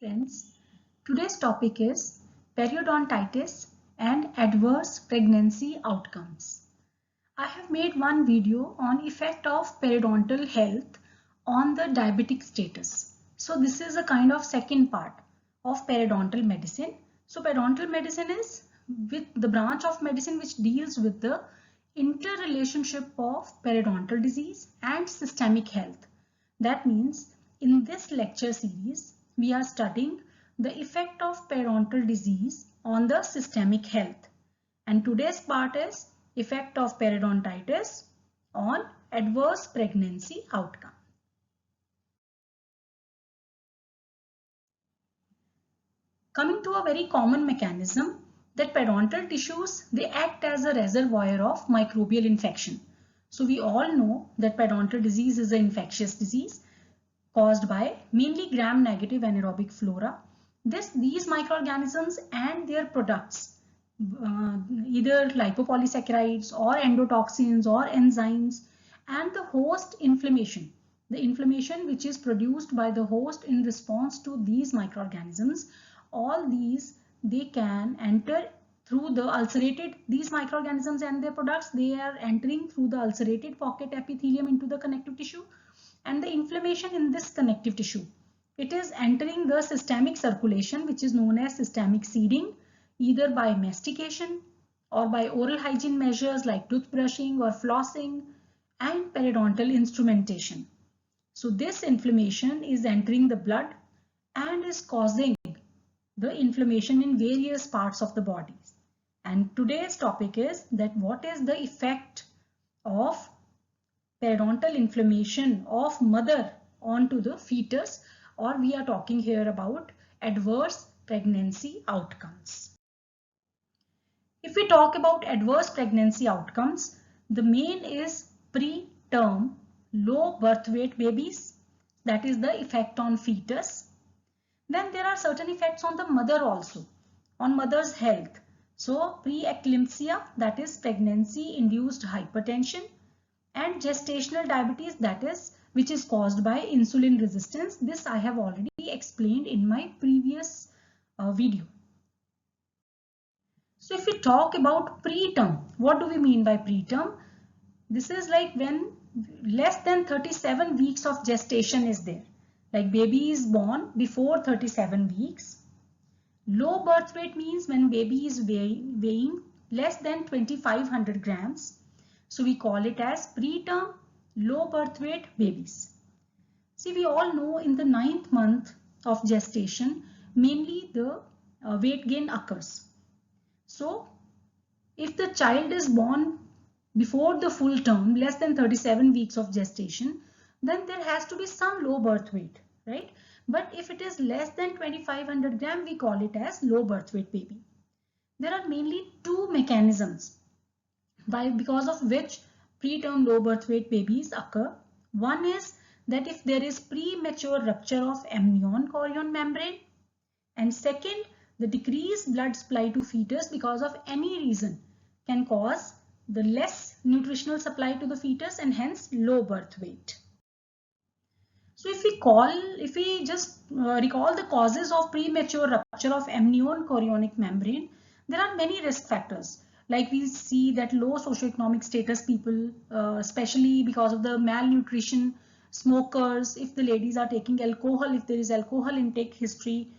Friends, today's topic is periodontitis and adverse pregnancy outcomes. I have made one video on effect of periodontal health on the diabetic status. So this is a kind of second part of periodontal medicine. So periodontal medicine is with the branch of medicine which deals with the interrelationship of periodontal disease and systemic health. That means in this lecture series, we are studying the effect of periodontal disease on the systemic health. And today's part is effect of periodontitis on adverse pregnancy outcome. Coming to a very common mechanism, that periodontal tissues, they act as a reservoir of microbial infection. So we all know that periodontal disease is an infectious disease caused by mainly gram-negative anaerobic flora. These microorganisms and their products, either lipopolysaccharides or endotoxins or enzymes, and the host inflammation, the inflammation which is produced by the host in response to these microorganisms, all these they can enter through the ulcerated, these microorganisms and their products, they are entering through the ulcerated pocket epithelium into the connective tissue, and the inflammation in this connective tissue, it is entering the systemic circulation, which is known as systemic seeding, either by mastication or by oral hygiene measures like toothbrushing or flossing and periodontal instrumentation. So this inflammation is entering the blood and is causing the inflammation in various parts of the body. And today's topic is that what is the effect of periodontal inflammation of mother onto the fetus, or we are talking here about adverse pregnancy outcomes. If we talk about adverse pregnancy outcomes, the main is preterm low birth weight babies, that is the effect on fetus. Then there are certain effects on the mother also, on mother's health. So preeclampsia, that is pregnancy induced hypertension, and gestational diabetes, that is which is caused by insulin resistance. This I have already explained in my previous video. So if we talk about preterm, what do we mean by preterm? This is like when less than 37 weeks of gestation is there, like baby is born before 37 weeks. Low birth weight means when baby is weighing less than 2500 grams. So we call it as preterm low birth weight babies. See, we all know in the 9th month of gestation, mainly the weight gain occurs. So if the child is born before the full term, less than 37 weeks of gestation, then there has to be some low birth weight, right? But if it is less than 2500 gram, we call it as low birth weight baby. There are mainly two mechanisms because of which preterm low birth weight babies occur. One is that if there is premature rupture of amnion-chorion membrane, and second, the decreased blood supply to fetus because of any reason can cause the less nutritional supply to the fetus and hence low birth weight. So if we just recall the causes of premature rupture of amnion-chorionic membrane, there are many risk factors. Like we see that low socioeconomic status people, especially because of the malnutrition, smokers, if the ladies are taking alcohol, if there is alcohol intake history,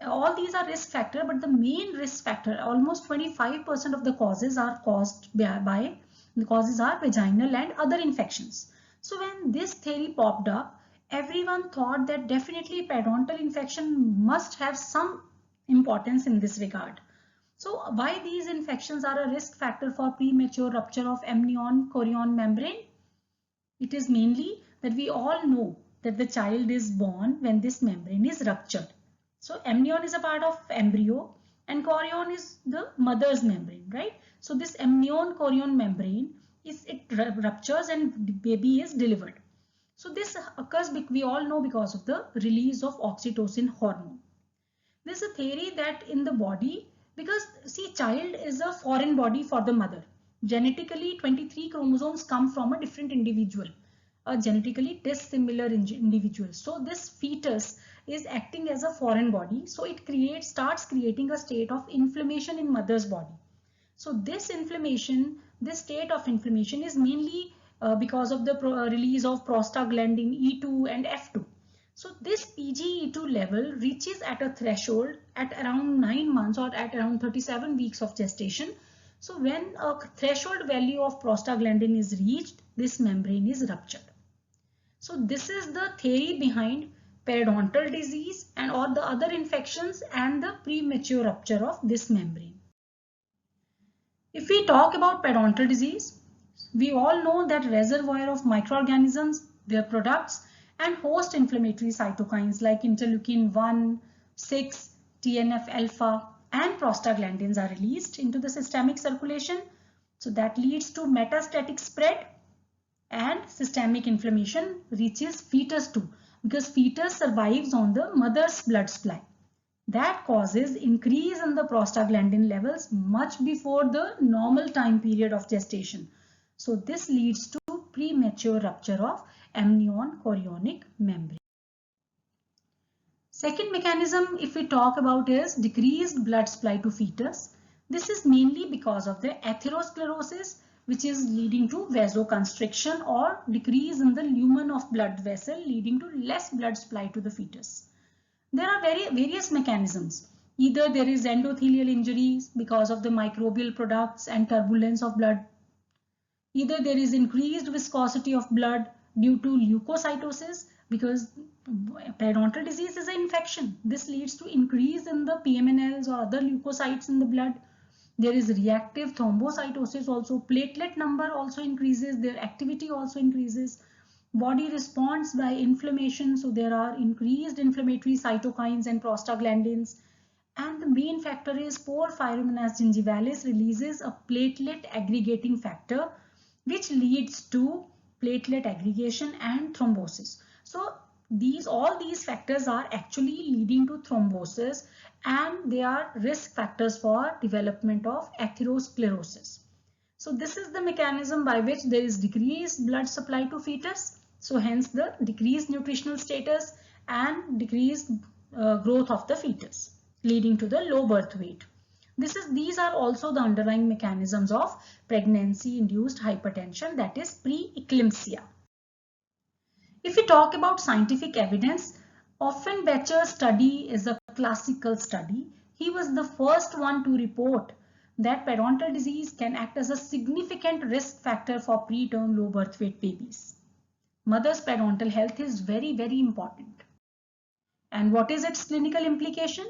all these are risk factor, but the main risk factor, almost 25% of the causes are caused by the causes are vaginal and other infections. So when this theory popped up, everyone thought that definitely periodontal infection must have some importance in this regard. So why these infections are a risk factor for premature rupture of amnion-chorion membrane? It is mainly that we all know that the child is born when this membrane is ruptured. So amnion is a part of embryo and chorion is the mother's membrane, right? So this amnion-chorion membrane it ruptures and the baby is delivered. So this occurs, we all know, because of the release of oxytocin hormone. There is a theory that in the body, because see, child is a foreign body for the mother. Genetically 23 chromosomes come from a different individual, a genetically dissimilar individual. So this fetus is acting as a foreign body. So it starts creating a state of inflammation in mother's body. So this inflammation, this state of inflammation is mainly because of the release of prostaglandin E2 and F2. So this PGE2 level reaches at a threshold at around 9 months or at around 37 weeks of gestation. So when a threshold value of prostaglandin is reached, this membrane is ruptured. So this is the theory behind periodontal disease and all the other infections and the premature rupture of this membrane. If we talk about periodontal disease, we all know that reservoir of microorganisms, their products, and host inflammatory cytokines like interleukin 1, 6, TNF alpha, and prostaglandins are released into the systemic circulation. So that leads to metastatic spread, and systemic inflammation reaches fetus too, because fetus survives on the mother's blood supply. That causes increase in the prostaglandin levels much before the normal time period of gestation. So this leads to premature rupture of amnion chorionic membrane. Second mechanism, if we talk about, is decreased blood supply to fetus. This is mainly because of the atherosclerosis, which is leading to vasoconstriction or decrease in the lumen of blood vessel, leading to less blood supply to the fetus. There are various mechanisms. Either there is endothelial injuries because of the microbial products and turbulence of blood. Either there is increased viscosity of blood due to leukocytosis, because periodontal disease is an infection. This leads to increase in the PMNLs or other leukocytes in the blood. There is reactive thrombocytosis also. Platelet number also increases. Their activity also increases. Body responds by inflammation, so there are increased inflammatory cytokines and prostaglandins. And the main factor is Porphyromonas gingivalis releases a platelet aggregating factor, which leads to platelet aggregation and thrombosis. So all these factors are actually leading to thrombosis, and they are risk factors for development of atherosclerosis. So this is the mechanism by which there is decreased blood supply to fetus. So hence the decreased nutritional status and decreased growth of the fetus, leading to the low birth weight. These are also the underlying mechanisms of pregnancy-induced hypertension, that is preeclampsia. If we talk about scientific evidence, Offenbacher's study is a classical study. He was the first one to report that periodontal disease can act as a significant risk factor for preterm low birth weight babies. Mother's periodontal health is very, very important. And what is its clinical implication?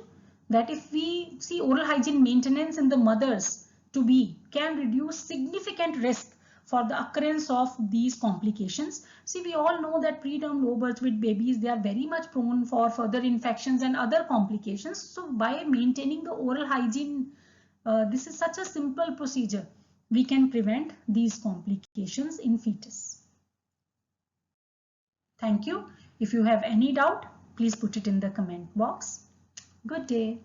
That if we see oral hygiene maintenance in the mothers to be can reduce significant risk for the occurrence of these complications. See, we all know that preterm low birth weight babies, they are very much prone for further infections and other complications. So by maintaining the oral hygiene, this is such a simple procedure. We can prevent these complications in fetus. Thank you. If you have any doubt, please put it in the comment box. Good day.